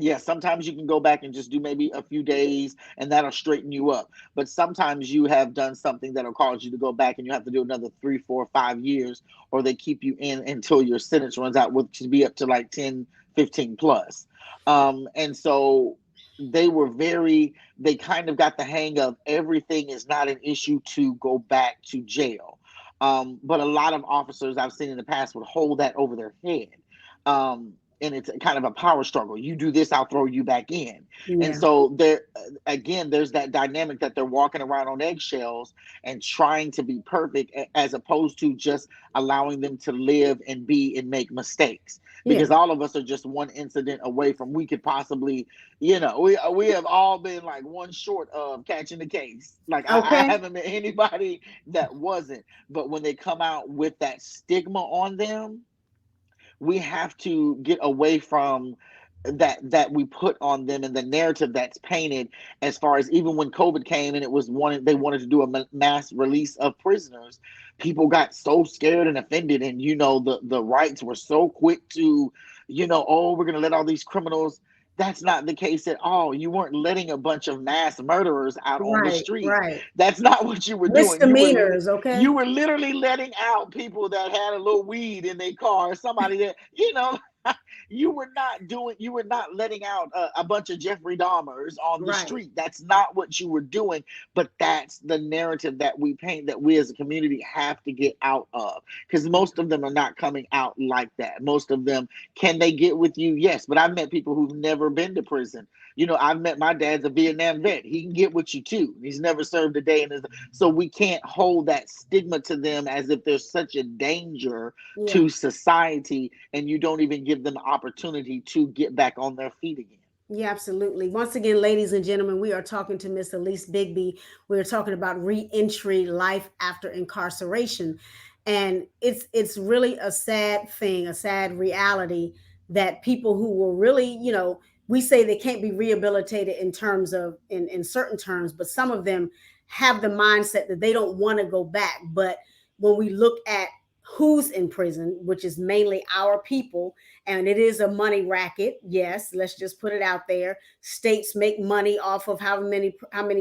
Yeah, sometimes you can go back and just do maybe a few days and that'll straighten you up. But sometimes you have done something that'll cause you to go back and you have to do another 3, 4, 5 years, or they keep you in until your sentence runs out, which could be up to like 10, 15 plus. And so they kind of got the hang of everything is not an issue to go back to jail. But a lot of officers I've seen in the past would hold that over their head. and it's kind of a power struggle. You do this, I'll throw you back in. And Yeah. so there again, there's that dynamic that they're walking around on eggshells and trying to be perfect, as opposed to just allowing them to live and be and make mistakes, Yeah. because all of us are just one incident away from, we could possibly, we have all been like one short of catching the case. Like I Okay. haven't met anybody that wasn't. But when they come out with that stigma on them, we have to get away from that we put on them, and the narrative that's painted, as far as even when COVID came and it was they wanted to do a mass release of prisoners, people got so scared and offended, and the rights were so quick to, oh, we're going to let all these criminals. That's not the case at all. You weren't letting a bunch of mass murderers out on the Right. streets. Right. That's not what you were doing. Misdemeanors. You Okay. were literally letting out people that had a little weed in their car, somebody that, you were not letting out a bunch of Jeffrey Dahmers on the Right. street. That's not what you were doing. But that's the narrative that we paint, that we as a community have to get out of, because most of them are not coming out like that. Most of them, can they get with you? Yes. But I've met people who've never been to prison. I've met, my dad's a Vietnam vet. He can get with you too. He's never served a day in his. So we can't hold that stigma to them as if there's such a danger Yeah. to society, and you don't even give them the opportunity to get back on their feet again. Yeah, absolutely. Once again, ladies and gentlemen, we are talking to Miss Alease Bigby. We are talking about reentry, life after incarceration. And it's really a sad thing, a sad reality that people who were really, we say they can't be rehabilitated in terms of in certain terms, but some of them have the mindset that they don't want to go back. But when we look at who's in prison, which is mainly our people, and it is a money racket. Yes, let's just put it out there. States make money off of how many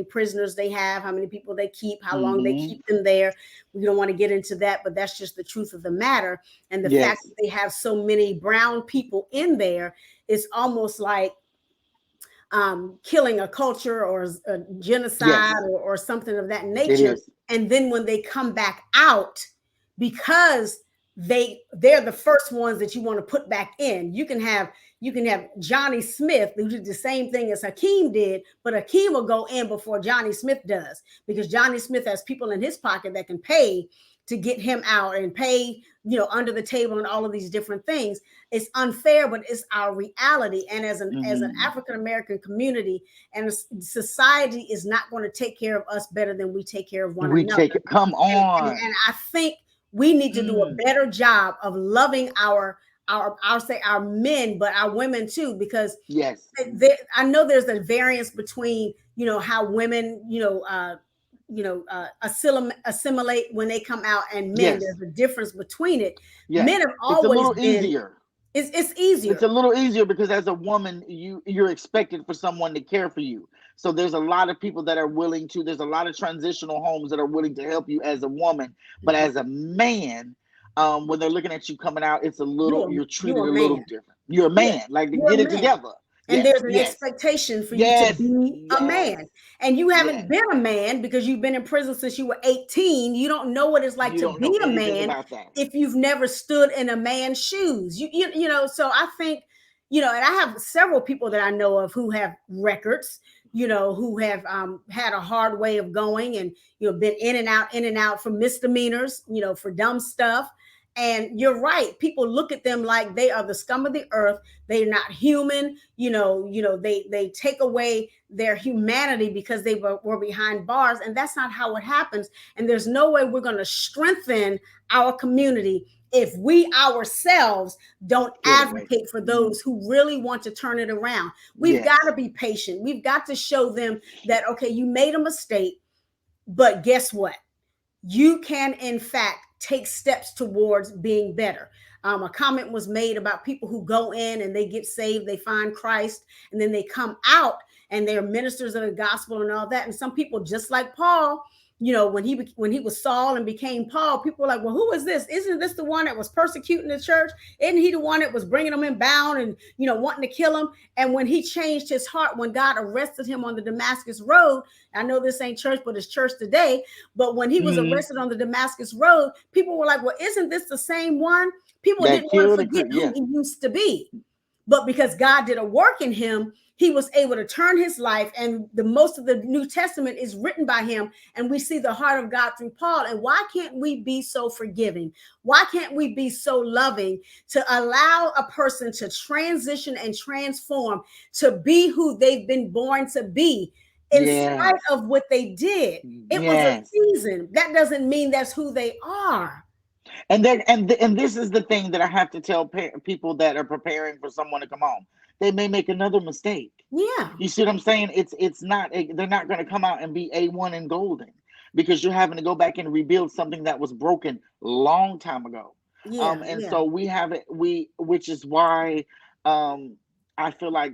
prisoners they have, how many people they keep, how long they Mm-hmm. keep them there. We don't want to get into that, but that's just the truth of the matter. And the fact Yes. that they have so many brown people in there is almost like killing a culture or a genocide Yes. or something of that It nature. is. And then when they come back out, because they're the first ones that you want to put back in. You can have Johnny Smith who did the same thing as Hakeem did, but Hakeem will go in before Johnny Smith does, because Johnny Smith has people in his pocket that can pay to get him out and pay, under the table and all of these different things. It's unfair, but it's our reality. And as an Mm-hmm. African American community and society is not going to take care of us better than we take care of one We take another. it. Come on. And I think we need to do a Mm. better job of loving I'll say our men, but our women too, because Yes. I know there's a variance between how women assimilate when they come out, and men, Yes. there's a difference between it. Men Yes. have It's a always little been, easier. it's It's easier. a little easier because as a woman, you're expected for someone to care for you. So there's a lot of people that are willing to. There's a lot of transitional homes that are willing to help you as a woman. But Mhm. as a man, when they're looking at you coming out, it's a little. You're treated You're a a little man. different. You're a Yeah, man. Like, to you're get a it man. together. And Yes. there's an Yes. expectation for you to Yes. be a Yes. man. And you haven't Yes. been a man because you've been in prison since you were 18. You don't know what it's like You to don't know be a anything man about that. if you've never stood in a man's shoes. So I think, and I have several people that I know of who have records, who have had a hard way of going, and been in and out for misdemeanors, for dumb stuff. And you're right. People look at them like they are the scum of the earth. They're not human. They take away their humanity because they were behind bars, and that's not how it happens. And there's no way we're going to strengthen our community if we ourselves don't Get away. advocate for Mhm. those who really want to turn it around. We've got to Yes. be patient. We've got to show them that, okay, you made a mistake, but guess what? You can, in fact, take steps towards being better. A comment was made about people who go in and they get saved, they find Christ, and then they come out and they're ministers of the gospel and all that. And some people, just like Paul, when he was Saul and became Paul, people were like, well, who is this? Isn't this the one that was persecuting the church? Isn't he the one that was bringing them in bound and wanting to kill him? And when he changed his heart, when God arrested him on the Damascus road, I know this ain't church, but it's church today. But when he was Mhm. arrested on the Damascus road, people were like, well, isn't this the same one? People That didn't want to killed and forget could. who Yeah. he used to be. But because God did a work in him, he was able to turn his life. And the most of the New Testament is written by him. And we see the heart of God through Paul. And why can't we be so forgiving? Why can't we be so loving to allow a person to transition and transform to be who they've been born to be in spite Yes. of what they did? It was a Yes. season. That doesn't mean that's who they are. And this is the thing that I have to tell people that are preparing for someone to come home. They may make another mistake. Yeah. You see what I'm saying? It's not they're not going to come out and be A1 and golden, because you're having to go back and rebuild something that was broken long time ago. Yeah. And Yeah. so we have it, which is why um I feel like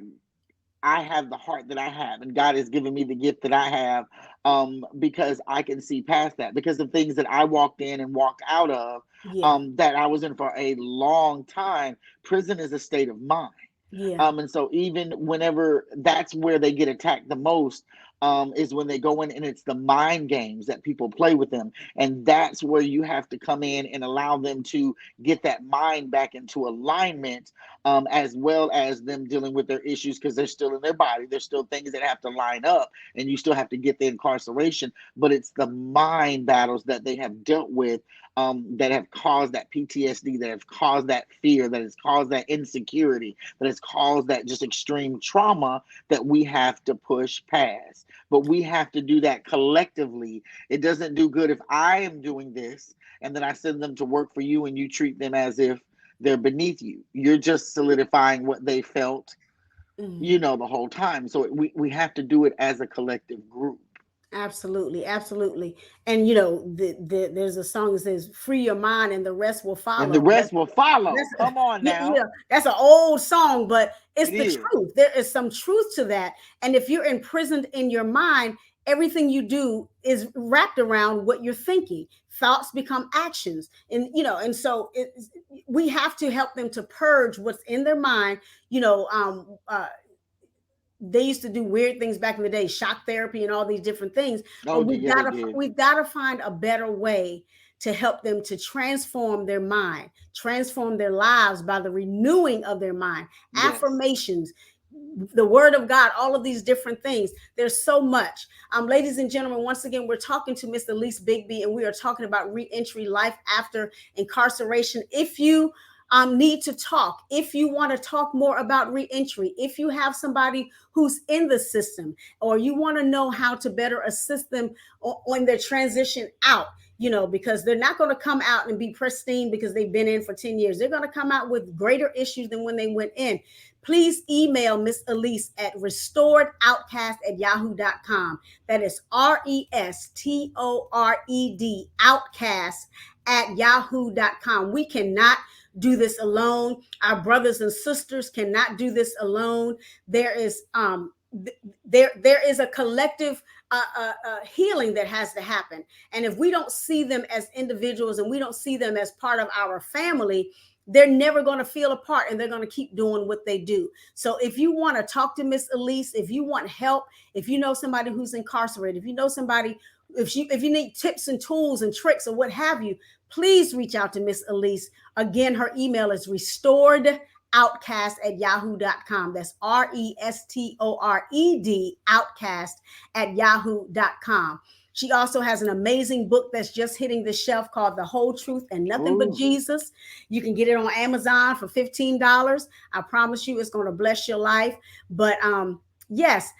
I have the heart that I have, and God has given me the gift that I have, because I can see past that. Because of things that I walked in and walked out of, Yeah. that I was in for a long time. Prison is a state of mind. Yeah. And so even whenever that's where they get attacked the most, is when they go in and it's the mind games that people play with them. And that's where you have to come in and allow them to get that mind back into alignment, as well as them dealing with their issues, because they're still in their body. There's still things that have to line up, and you still have to get the incarceration. But it's the mind battles that they have dealt with, that have caused that PTSD, that have caused that fear, that has caused that insecurity, that has caused that just extreme trauma that we have to push past. But we have to do that collectively. It doesn't do good if I am doing this and then I send them to work for you and you treat them as if they're beneath you. You're just solidifying what they felt, Mhm. the whole time. So we have to do it as a collective group. Absolutely, absolutely. And there's a song that says "Free your mind, and the rest will And the follow." rest will follow. That's Come on yeah, now. yeah, that's an old song, but it's It the is. truth. There is some truth to that. And if you're imprisoned in your mind, everything you do is wrapped around what you're thinking. Thoughts become actions, and so we have to help them to purge what's in their mind. They used to do weird things back in the day, shock therapy and all these different things. Oh, But we've yeah, got they to did. we've got to find a better way to help them to transform their mind, transform their lives by the renewing of their mind, Yes. affirmations, the word of God, all of these different things. There's so much. Ladies and gentlemen, once again, we're talking to Miss Alease Bigby, and we are talking about reentry, life after incarceration. If you need to talk, if you want to talk more about reentry, if you have somebody who's in the system, or you want to know how to better assist them on their transition out, because they're not going to come out and be pristine because they've been in for 10 years. They're going to come out with greater issues than when they went in. Please email Miss Alease at restoredoutcast@yahoo.com. That is RESTORED outcast@yahoo.com. We cannot do this alone. Our brothers and sisters cannot do this alone. There is there is a collective healing that has to happen. And if we don't see them as individuals and we don't see them as part of our family, they're never going to feel apart, and they're going to keep doing what they do. So if you want to talk to Miss Alease, if you want help, if you know somebody who's incarcerated, if you know somebody, if you need tips and tools and tricks or what have you, please reach out to Miss Alease. Again, her email is restoredoutcast@yahoo.com. That's RESTORED outcast@yahoo.com. She also has an amazing book that's just hitting the shelf called The Whole Truth and Nothing But Ooh. Jesus. You can get it on Amazon for $15. I promise you it's going to bless your life. But yes,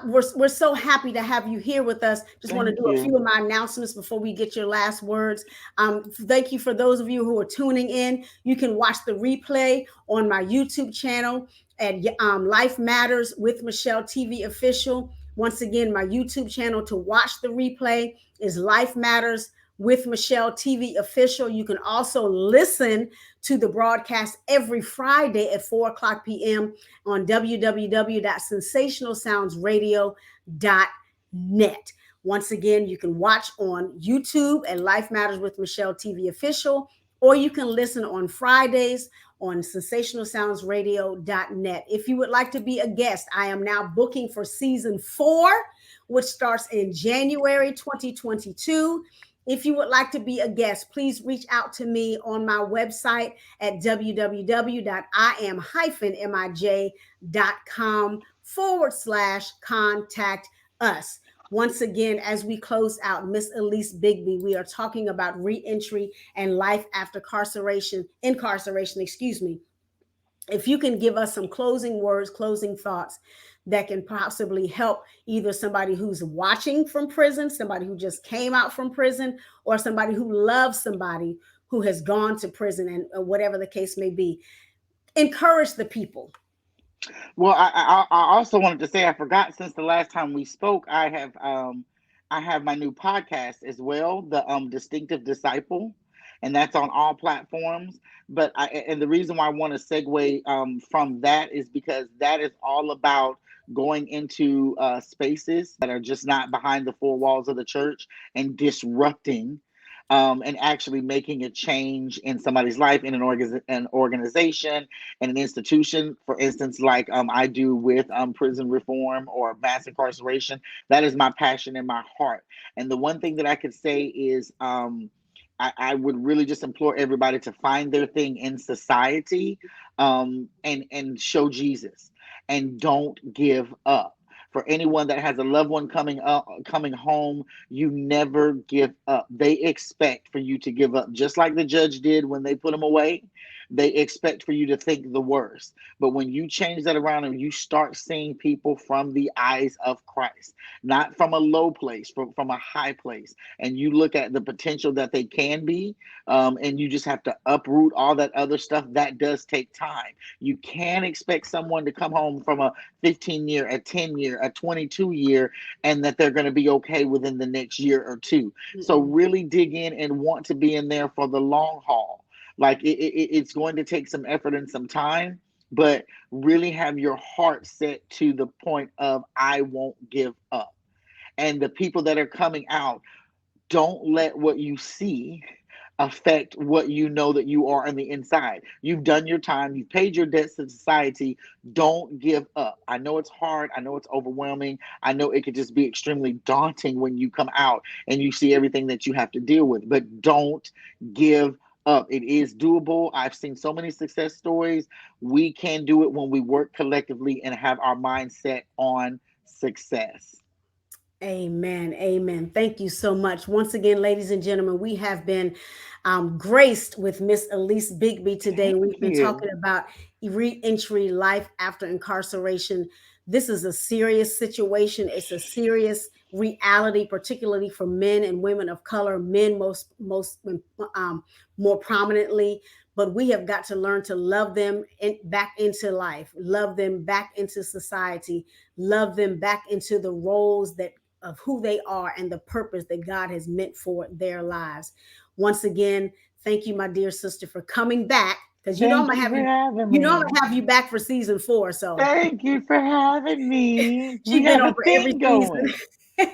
we're so happy to have you here with us. Just want to Thank do a few you. of my announcements before we get your last words. Thank you for those of you who are tuning in. You can watch the replay on my YouTube channel at Life Matters with Michele TV Official. Once again, my YouTube channel to watch the replay is Life Matters with Michele TV Official. You can also listen to the broadcast every Friday at 4:00 p.m. on www.sensationalsoundsradio.net. Once again, you can watch on YouTube at Life Matters with Michele TV Official, or you can listen on Fridays on sensationalsoundsradio.net. If you would like to be a guest, I am now booking for season 4, which starts in January 2022. If you would like to be a guest, please reach out to me on my website at www.imhym.com/contact us. Once again, as we close out, Miss Alease Bigby, we are talking about reentry and life after incarceration, excuse me. If you can give us some closing words, closing thoughts that can possibly help either somebody who's watching from prison, somebody who just came out from prison, or somebody who loves somebody who has gone to prison, and whatever the case may be, encourage the people. Well, I also wanted to say I forgot since the last time we spoke, I have my new podcast as well, the Distinctive Disciple, and that's on all platforms. But and the reason why I want to segue from that is because that is all about going into spaces that are just not behind the four walls of the church and disrupting and actually making a change in somebody's life in an organization and an institution. For instance, like I do with prison reform or mass incarceration. That is my passion and my heart. And the one thing that I could say is I would really just implore everybody to find their thing in society and show Jesus and don't give up. For anyone that has a loved one coming home, you never give up. They expect for you to give up, just like the judge did when they put him away. They expect for you to think the worst. But when you change that around and you start seeing people from the eyes of Christ, not from a low place, from a high place, and you look at the potential that they can be, and you just have to uproot all that other stuff, that does take time. You can't expect someone to come home from a 15-year, a 10-year, a 22-year, and that they're going to be okay within the next year or two. So Mm-mm. really dig in and want to be in there for the long haul. Like it's going to take some effort and some time, but really have your heart set to the point of I won't give up. And the people that are coming out, don't let what you see affect what you know that you are on the inside. You've done your time, you've paid your debts to society. Don't give up. I know it's hard, I know it's overwhelming, I know it could just be extremely daunting when you come out and you see everything that you have to deal with, but don't give up. It is doable. I've seen so many success stories. We can do it when we work collectively and have our mindset on success. Amen. Amen. Thank you so much. Once again, ladies and gentlemen, we have been graced with Miss Alease Bigby today. Thank We've been you. talking about reentry, life after incarceration. This is a serious situation. It's a serious reality, particularly for men and women of color, men most um, more prominently. But we have got to learn to love them back into life, love them back into society, love them back into the roles that of who they are and the purpose that God has meant for their lives. Once again, thank you, my dear sister, for coming back. Because you know I'm Thank gonna you have for you, having you know I'm me. gonna have you back for season 4. So Thank you for having me. We she's been got on a for every thing season. going.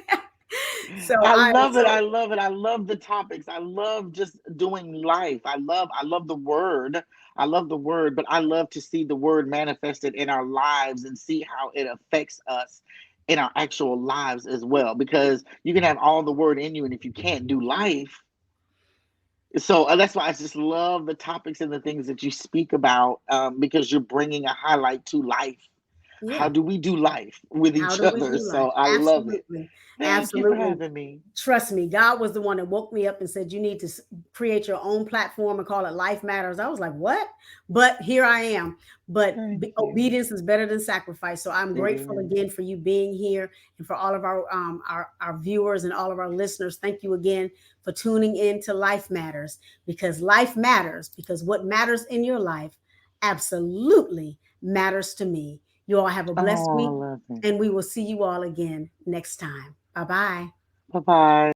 So I I am love it. so I love it. I love the topics. I love just doing life. I love the word. I love the word, but I love to see the word manifested in our lives and see how it affects us in our actual lives as well. Because you can have all the word in you, and if you can't do life, so that's why I just love the topics and the things that you speak about because you're bringing a highlight to life. How yeah. do we do life with How each do we other? do life? So I love it. Absolutely. Thank you for Absolutely. having me. Trust me, God was the one that woke me up and said, you need to create your own platform and call it Life Matters. I was like, what? But here I am. But Thank you. obedience is better than sacrifice. So I'm It grateful is. again for you being here, and for all of our viewers and all of our listeners. Thank you again for tuning in to Life Matters, because life matters, because what matters in your life absolutely matters to me. You all have a blessed Oh, I week, love it. and we will see you all again next time. Bye bye. Bye bye.